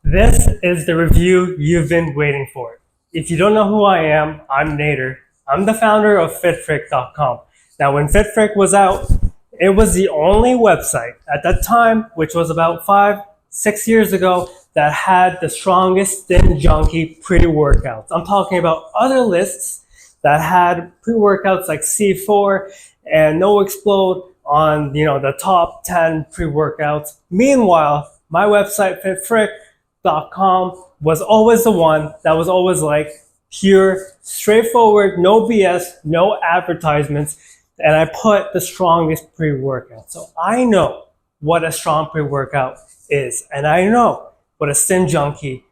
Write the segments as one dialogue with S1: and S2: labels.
S1: This is the review you've been waiting for. If you don't know who I am, I'm Nader. I'm the founder of FitFrick.com. Now, when FitFrick was out, it was the only website at that time, which was about 5-6 years ago, that had the strongest Stim Junkie pre-workouts. I'm talking about other lists that had pre-workouts like C4 and No Explode on the top 10 pre-workouts. Meanwhile, my website FitFrick.com was always the one that was always like pure, straightforward, no BS, no advertisements, and I put the strongest pre-workout. So I know what a strong pre-workout is, and I know what a Stim Junkie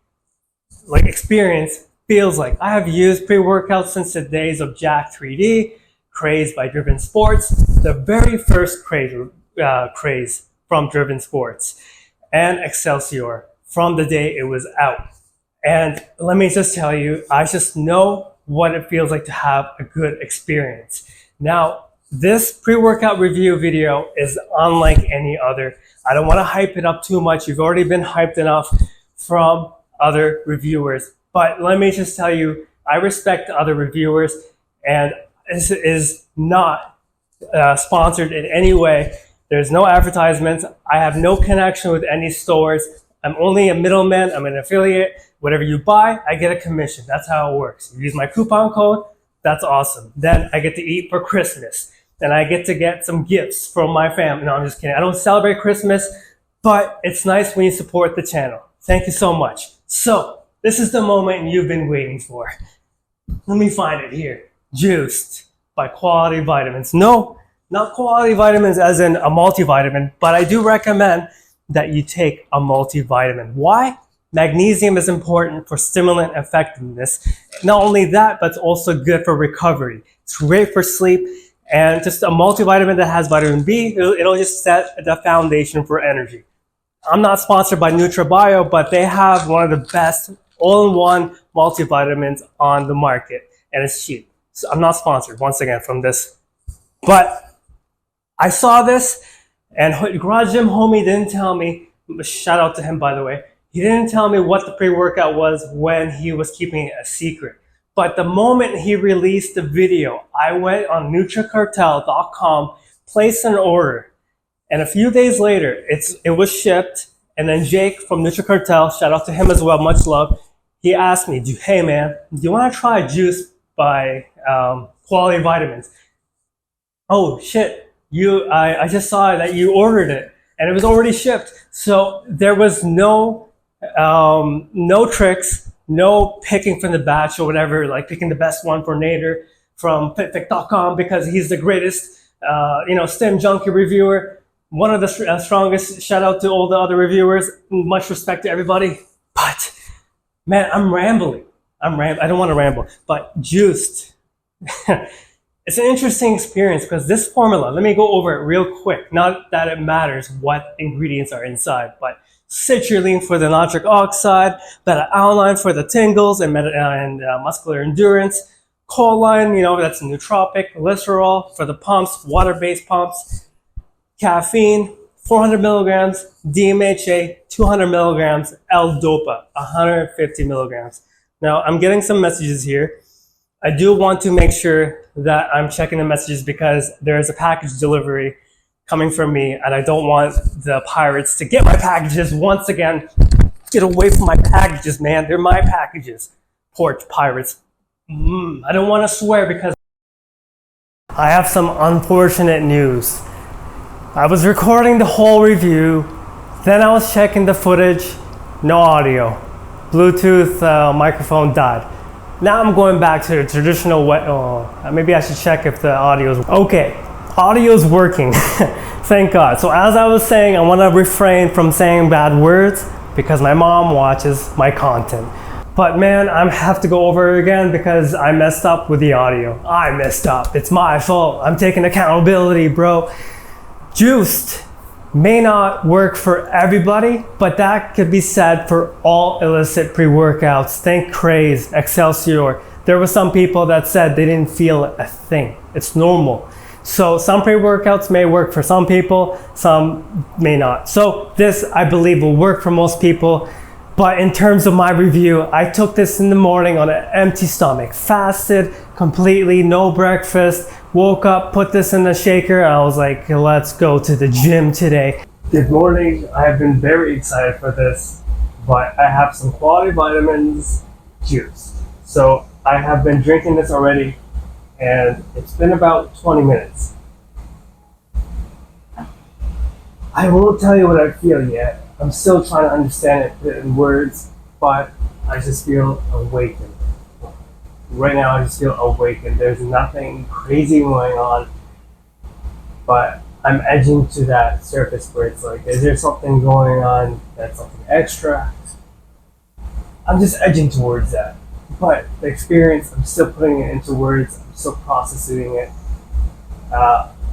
S1: experience feels like. I have used pre-workouts since the days of Jack 3D, Craze by Driven Sports, the very first craze from Driven Sports, and Excelsior from the day it was out. And let me just tell you, I just know what it feels like to have a good experience. Now, this pre-workout review video is unlike any other. I don't want to hype it up too much. You've already been hyped enough from other reviewers. But let me just tell you, I respect other reviewers, and this is not sponsored in any way. There's no advertisements. I have no connection with any stores. I'm only a middleman. I'm an affiliate. Whatever you buy, I get a commission. That's how it works. You use my coupon code, that's awesome. Then I get to eat for Christmas. And I get to get some gifts from my family. No, I'm just kidding. I don't celebrate Christmas, but it's nice when you support the channel. Thank you so much. So, this is the moment you've been waiting for. Let me find it here. Juiced by Quality Vitamins. No, not Quality Vitamins as in a multivitamin, but I do recommend that you take a multivitamin. Why? Magnesium is important for stimulant effectiveness. Not only that, but it's also good for recovery. It's great for sleep, and just a multivitamin that has vitamin B, it'll just set the foundation for energy. I'm not sponsored by NutraBio, but they have one of the best all-in-one multivitamins on the market, and it's cheap. So I'm not sponsored, once again, from this. But I saw this, and Garage Gym Homie didn't tell me, shout out to him by the way, he didn't tell me what the pre-workout was when he was keeping it a secret. But the moment he released the video, I went on NutriCartel.com, placed an order, and a few days later, it was shipped. And then Jake from NutriCartel, shout out to him as well, much love, he asked me, hey man, do you want to try Juice by Quality Vitamins? Oh shit, I just saw that you ordered it, and it was already shipped. So there was no tricks, no picking from the batch or whatever, like picking the best one for Nader from FitFrick.com because he's the greatest, Stim Junkie reviewer, one of the strongest. Shout out to all the other reviewers. Much respect to everybody. But man, I'm rambling. I don't want to ramble, but Juiced. It's an interesting experience because this formula, let me go over it real quick. Not that it matters what ingredients are inside, but citrulline for the nitric oxide, beta-alanine for the tingles and muscular endurance, choline, that's nootropic, glycerol for the pumps, water-based pumps, caffeine, 400 milligrams, DMHA, 200 milligrams, L-Dopa, 150 milligrams. Now, I'm getting some messages here. I do want to make sure that I'm checking the messages because there is a package delivery coming from me, and I don't want the pirates to get my packages once again. Get away from my packages, man. They're my packages. Poor pirates. I don't want to swear because I have some unfortunate news. I was recording the whole review, then I was checking the footage, no audio. Bluetooth microphone died. Now I'm going back to the traditional way. Maybe I should check if the audio is okay. Audio is working. Thank God. So as I was saying, I want to refrain from saying bad words because my mom watches my content. But man, I have to go over it again because I messed up with the audio. I messed up. It's my fault. I'm taking accountability, bro. Juiced may not work for everybody, but that could be said for all illicit pre-workouts. Think Craze, Excelsior. There were some people that said they didn't feel a thing. It's normal. So some pre-workouts may work for some people, some may not. So this, I believe, will work for most people. But in terms of my review, I took this in the morning on an empty stomach, fasted completely, no breakfast, woke up, put this in the shaker, and I was like, let's go to the gym today. Good morning. I have been very excited for this, but I have some quality vitamins juice. So I have been drinking this already, and it's been about 20 minutes. I won't tell you what I feel yet. I'm still trying to understand it in words, but I just feel awakened. Right now I just feel awakened. There's nothing crazy going on, but I'm edging to that surface where it's like, is there something going on that's something extra? I'm just edging towards that. But the experience, I'm still putting it into words, I'm still processing it.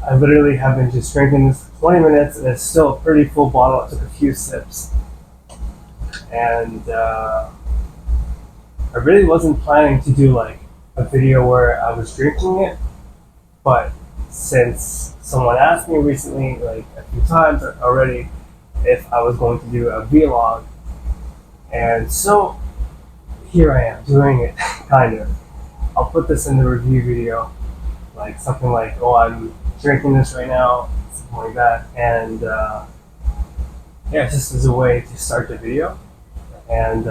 S1: I literally have been just drinking this for 20 minutes and it's still a pretty full bottle. I took a few sips. And I really wasn't planning to do like a video where I was drinking it, but since someone asked me recently, like a few times already, if I was going to do a vlog, and so here I am doing it, kind of. I'll put this in the review video, like something like, oh, I'm drinking this right now, something like that, and yeah, just as a way to start the video, and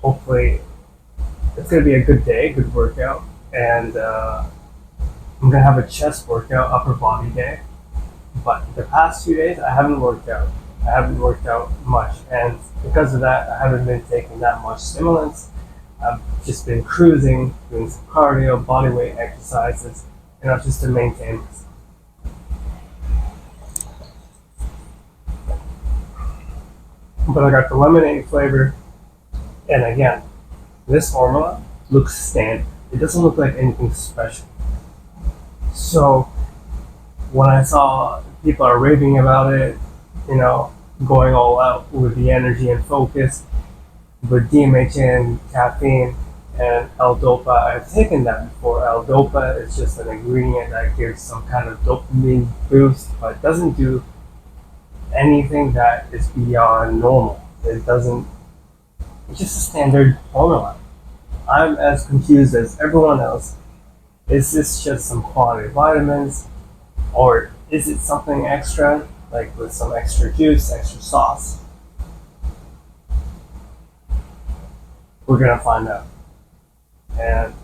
S1: hopefully it's gonna be a good day, good workout, and I'm gonna have a chest workout, upper body day. But the past 2 days I haven't worked out. I haven't worked out much, and because of that, I haven't been taking that much stimulants. I've just been cruising, doing some cardio, body weight exercises, just to maintain this. But I got the lemonade flavor, and again, this formula looks standard. It doesn't look like anything special. So when I saw people are raving about it, going all out with the energy and focus, with DMHA and caffeine and L-Dopa, I've taken that before. L-Dopa is just an ingredient that gives some kind of dopamine boost, but it doesn't do anything that is beyond normal. It's just a standard formula. I'm as confused as everyone else. Is this just some quality vitamins, or is it something extra, like with some extra juice, extra sauce? We're gonna find out. And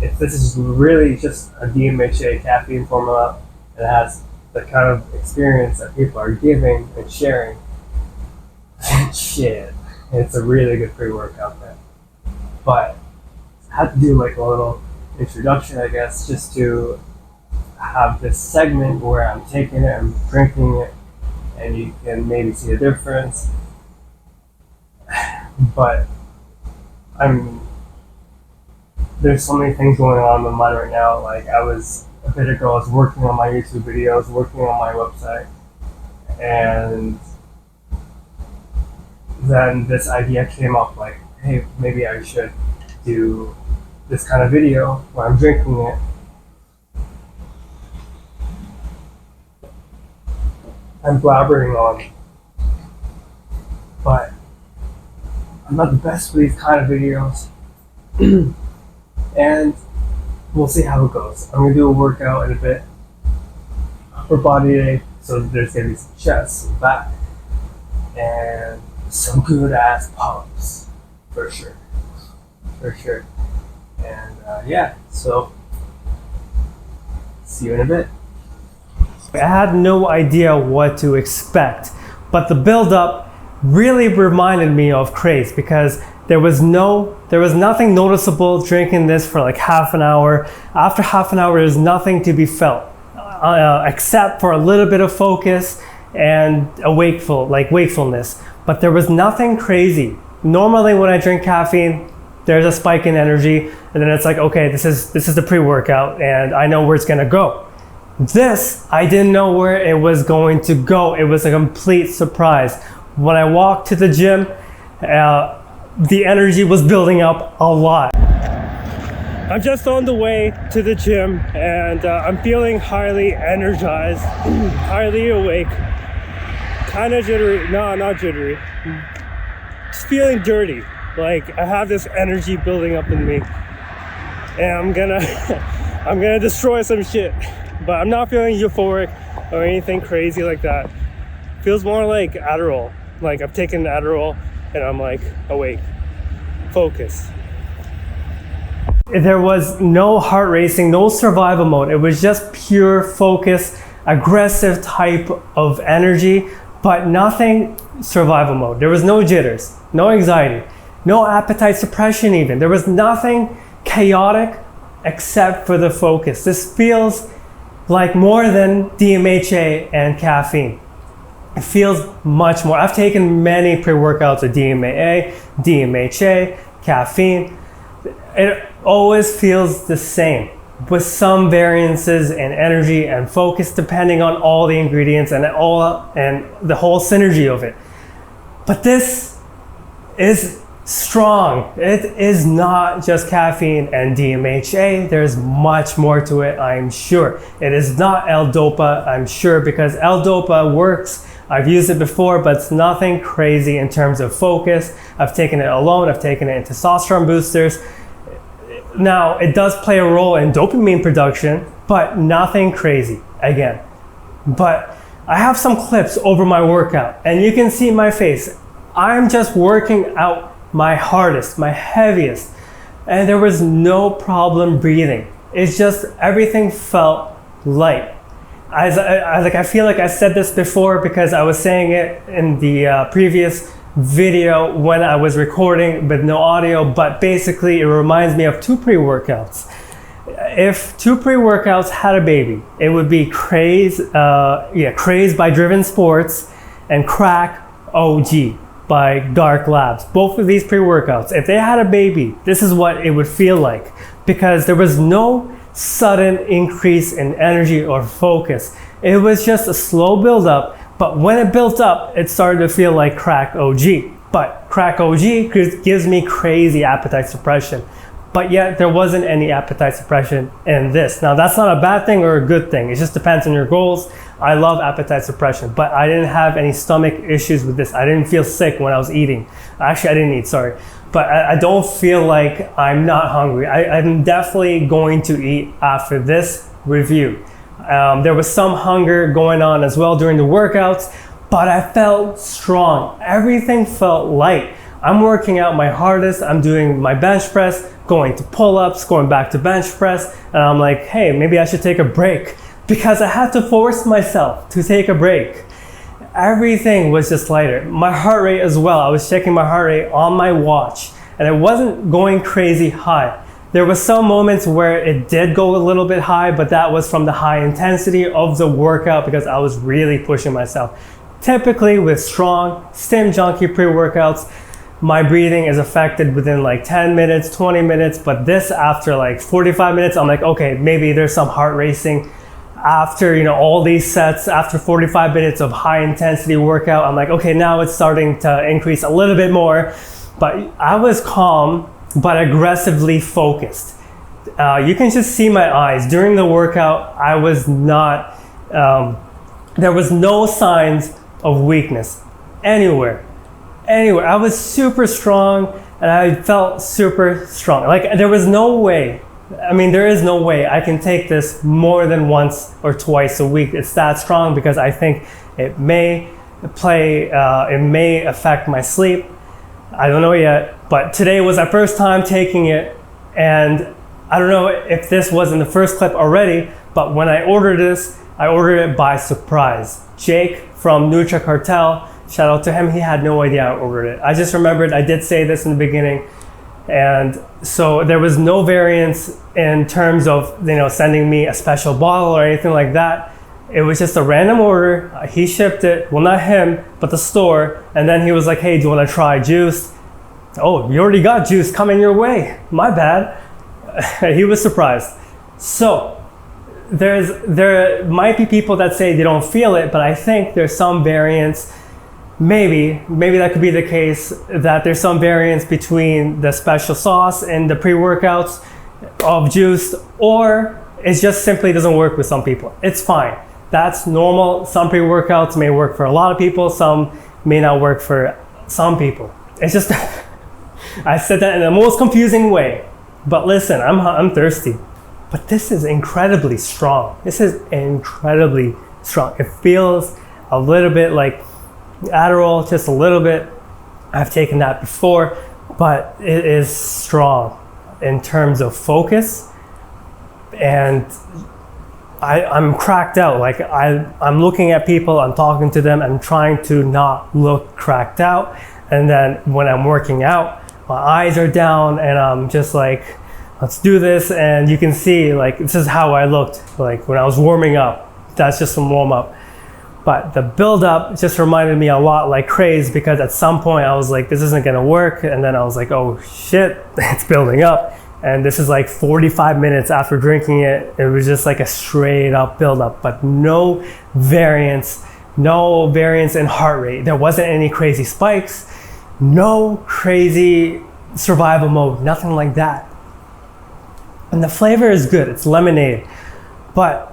S1: if this is really just a DMHA caffeine formula and has the kind of experience that people are giving and sharing, shit, it's a really good pre-workout then. But I had to do like a little introduction, I guess, just to have this segment where I'm taking it, I'm drinking it, and you can maybe see a difference. But there's so many things going on in my mind right now. Like a bit ago, I was working on my YouTube videos, working on my website, and then this idea came up, like, hey, maybe I should do this kind of video where I'm drinking it. I'm blabbering on, but I'm not the best with these kind of videos. And we'll see how it goes. I'm gonna do a workout in a bit, upper body day, so there's gonna be some chest, some back, and some good ass pull-ups, for sure. And yeah, so see you in a bit. I had no idea what to expect, but the build-up really reminded me of Craze, because there was nothing noticeable drinking this for like half an hour. After half an hour, there's nothing to be felt except for a little bit of focus and wakefulness. But there was nothing crazy. Normally when I drink caffeine, there's a spike in energy, and then it's like, okay, this is the pre-workout, and I know where it's gonna go. This, I didn't know where it was going to go. It was a complete surprise. When I walked to the gym, the energy was building up a lot. I'm just on the way to the gym, and I'm feeling highly energized, highly awake, kind of jittery. No, not jittery. just feeling dirty. Like I have this energy building up in me, and I'm gonna I'm gonna destroy some shit. But I'm not feeling euphoric or anything crazy like that. Feels more like Adderall. Like I've taken Adderall and I'm like awake, focused. There was no heart racing, no survival mode. It was just pure focus, aggressive type of energy, but nothing survival mode. There was no jitters, no anxiety, no appetite suppression even. There was nothing chaotic except for the focus. This feels like more than DMHA and caffeine. It feels much more. I've taken many pre-workouts with DMHA, caffeine. It always feels the same, with some variances in energy and focus depending on all the ingredients and the whole synergy of it. But this is strong. It is not just caffeine and DMHA. There's much more to it, I'm sure. It is not L-Dopa, I'm sure, because L-Dopa works. I've used it before, but it's nothing crazy in terms of focus. I've taken it alone. I've taken it in testosterone boosters. Now, it does play a role in dopamine production, but nothing crazy, again. But I have some clips over my workout, and you can see my face. I'm just working out my hardest, my heaviest, and there was no problem breathing. It's just everything felt light. I feel like I said this before because I was saying it in the previous video when I was recording with no audio, but basically it reminds me of two pre-workouts. If two pre-workouts had a baby, it would be Craze by Driven Sports and Crack OG by Dark Labs. Both of these pre-workouts, if they had a baby, this is what it would feel like, because there was no sudden increase in energy or focus. It was just a slow build up, but when it built up, it started to feel like Crack OG. But Crack OG gives me crazy appetite suppression, but yet there wasn't any appetite suppression in this. Now that's not a bad thing or a good thing. It just depends on your goals. I love appetite suppression, but I didn't have any stomach issues with this. I didn't feel sick when I was eating. Actually, I didn't eat, sorry. But I don't feel like I'm not hungry. I'm definitely going to eat after this review. There was some hunger going on as well during the workouts, but I felt strong. Everything felt light. I'm working out my hardest. I'm doing my bench press, going to pull-ups, going back to bench press, and I'm like, hey, maybe I should take a break, because I had to force myself to take a break. Everything was just lighter. My heart rate as well. I was checking my heart rate on my watch, and it wasn't going crazy high. There was some moments where it did go a little bit high, but that was from the high intensity of the workout because I was really pushing myself. Typically with strong Stim Junkie pre-workouts, my breathing is affected within like 10 minutes, 20 minutes, but this after like 45 minutes, I'm like, okay, maybe there's some heart racing. After, all these sets, after 45 minutes of high intensity workout, I'm like, okay, now it's starting to increase a little bit more. But I was calm, but aggressively focused. You can just see my eyes. During the workout, I was not, there was no signs of weakness anywhere. I was super strong and I felt super strong. Like there was no way, there is no way I can take this more than once or twice a week. It's that strong because I think it may affect my sleep. I don't know yet, but today was our first time taking it, and I don't know if this was in the first clip already, but when I ordered this, I ordered it by surprise. Jake from Nutra Cartel, shout out to him, he had no idea I ordered it. I just remembered I did say this in the beginning, and so there was no variance in terms of sending me a special bottle or anything like that. It was just a random order. He shipped it, well, not him, but the store. And then he was like, hey, do you want to try juice? Oh, you already got juice coming your way. My bad. He was surprised. So there might be people that say they don't feel it, but I think there's some variance. Maybe that could be the case, that there's some variance between the special sauce and the pre-workouts of juice, or it just simply doesn't work with some people. It's fine. That's normal. Some pre-workouts may work for a lot of people. Some may not work for some people. It's just, I said that in the most confusing way. But listen, I'm thirsty. But this is incredibly strong. This is incredibly strong. It feels a little bit like Adderall, just a little bit. I've taken that before, but it is strong in terms of focus. And I'm cracked out. Like I'm looking at people, I'm talking to them, I'm trying to not look cracked out. And then when I'm working out, my eyes are down and I'm just like, let's do this. And you can see, like, this is how I looked like when I was warming up. That's just some warm up. But the build up just reminded me a lot like craze, because at some point I was like, this isn't gonna work. And then I was like, oh shit, it's building up. And this is like 45 minutes after drinking it. It was just like a straight up build up, but no variance in heart rate. There wasn't any crazy spikes, no crazy survival mode, nothing like that. And the flavor is good, it's lemonade. But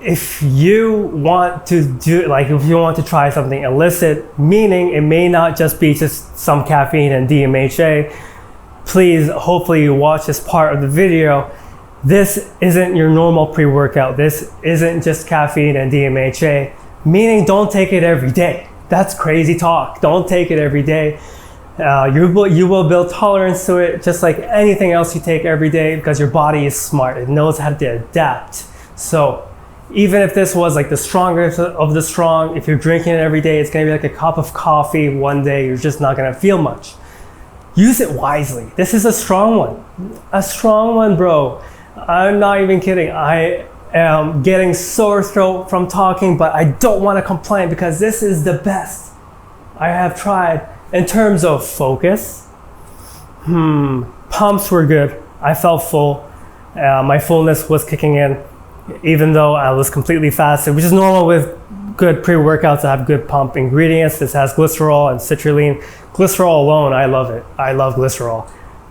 S1: if you want to do, like if you want to try something illicit, meaning it may not just be just some caffeine and DMHA, please, hopefully you watch this part of the video. This isn't your normal pre-workout. This isn't just caffeine and DMHA, meaning don't take it every day. That's crazy talk. Don't take it every day. You will build tolerance to it, just like anything else you take every day, because your body is smart. It knows how to adapt. So even if this was like the strongest of the strong, if you're drinking it every day, it's gonna be like a cup of coffee one day. You're just not gonna feel much. Use it wisely. This is a strong one. A strong one, bro. I'm not even kidding. I am getting sore throat from talking, but I don't want to complain because this is the best I have tried. In terms of focus, pumps were good. I felt full. My fullness was kicking in, even though I was completely fasted, which is normal with good pre-workouts to have good pump ingredients. This has glycerol and citrulline. Glycerol alone, I love it. I love glycerol.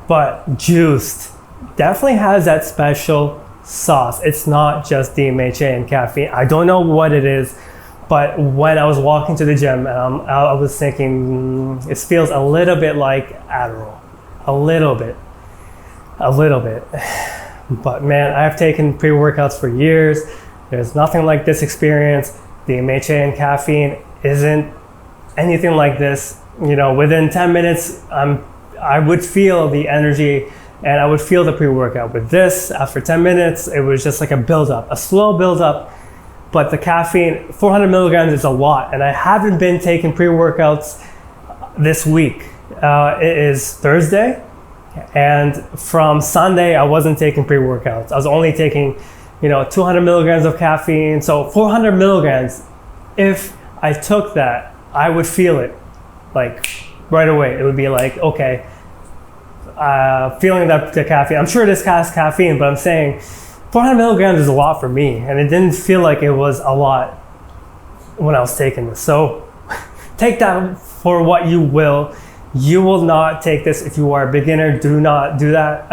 S1: But juiced definitely has that special sauce. It's not just DMHA and caffeine. I don't know what it is, but when I was walking to the gym, I was thinking, it feels a little bit like Adderall. A little bit. But man, I've taken pre-workouts for years. There's nothing like this experience. DMHA and caffeine isn't anything like this. You know, within 10 minutes, I would feel the energy and I would feel the pre-workout. With this, after 10 minutes, it was just like a build-up, a slow build-up. But the caffeine, 400 milligrams is a lot. And I haven't been taking pre-workouts this week. It is Thursday. And from Sunday, I wasn't taking pre-workouts. I was only taking, 200 milligrams of caffeine. So 400 milligrams, if I took that, I would feel it like right away. It would be like, okay, feeling that the caffeine. I'm sure this has caffeine, but I'm saying 400 milligrams is a lot for me. And it didn't feel like it was a lot when I was taking this. So take that for what you will. You will not take this if you are a beginner. Do not do that.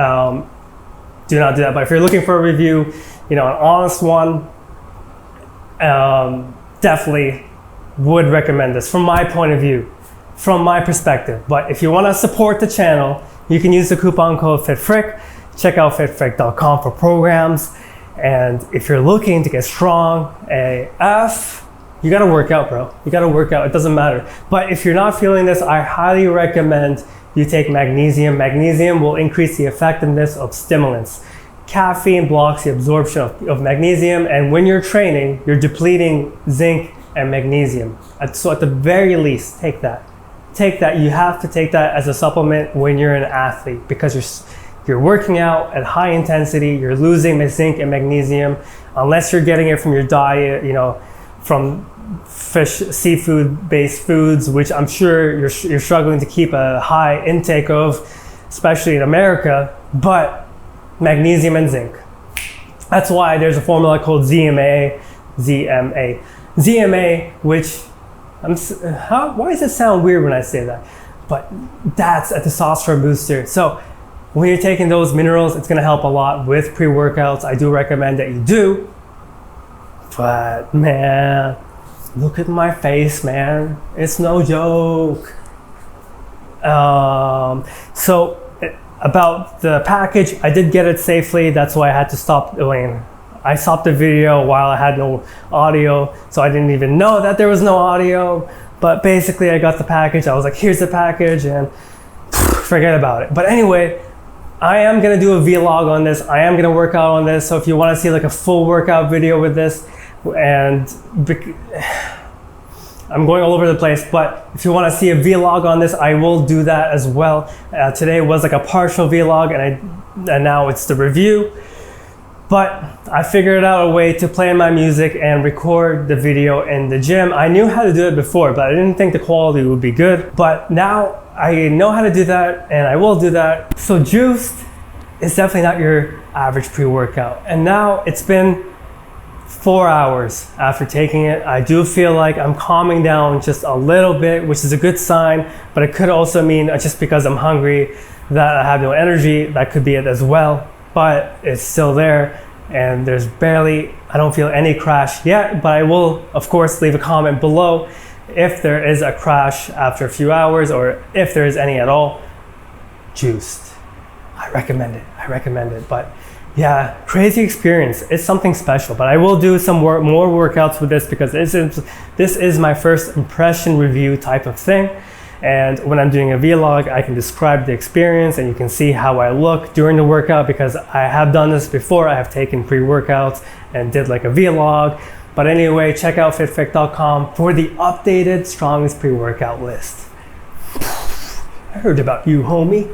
S1: Do not do that. But if you're looking for a review, an honest one, definitely would recommend this from my point of view, from my perspective. But if you want to support the channel, you can use the coupon code FitFrick. Check out fitfrick.com for programs. And if you're looking to get strong AF, you gotta work out, bro. You gotta work out, it doesn't matter. But if you're not feeling this, I highly recommend you take magnesium. Magnesium will increase the effectiveness of stimulants. Caffeine blocks the absorption of magnesium, and when you're training, you're depleting zinc and magnesium. So at the very least, take that. Take that, you have to take that as a supplement when you're an athlete, because you're working out at high intensity, you're losing zinc and magnesium, unless you're getting it from your diet, from fish, seafood-based foods, which I'm sure you're struggling to keep a high intake of, especially in America, but magnesium and zinc. That's why there's a formula called ZMA, which, why does it sound weird when I say that? But that's a testosterone booster. So when you're taking those minerals, it's gonna help a lot with pre-workouts. I do recommend that you do. But man, look at my face, man. It's no joke. So about the package, I did get it safely. That's why I had to stop doing. I stopped the video while I had no audio, so I didn't even know that there was no audio. But basically, I got the package. I was like, here's the package, and forget about it. But anyway, I am gonna do a vlog on this. I am gonna work out on this. So if you want to see like a full workout video with this, and I'm going all over the place, but if you want to see a vlog on this, I will do that as well. Today was like a partial vlog, and now it's the review. But I figured out a way to play my music and record the video in the gym. I knew how to do it before, but I didn't think the quality would be good. But now I know how to do that, and I will do that. So Juiced is definitely not your average pre-workout. And now it's been 4 hours after taking it. I do feel like I'm calming down just a little bit, which is a good sign, but it could also mean just because I'm hungry that I have no energy. That could be it as well. But it's still there, and there's barely, I don't feel any crash yet, but I will of course leave a comment below if there is a crash after a few hours, or if there is any at all. Juiced, I recommend it. But yeah, crazy experience. It's something special, but I will do some more workouts with this, because this is my first impression review type of thing. And when I'm doing a vlog, I can describe the experience, and you can see how I look during the workout, because I have done this before. I have taken pre-workouts and did like a vlog. But anyway, check out fitfrick.com for the updated strongest pre-workout list. I heard about you, homie.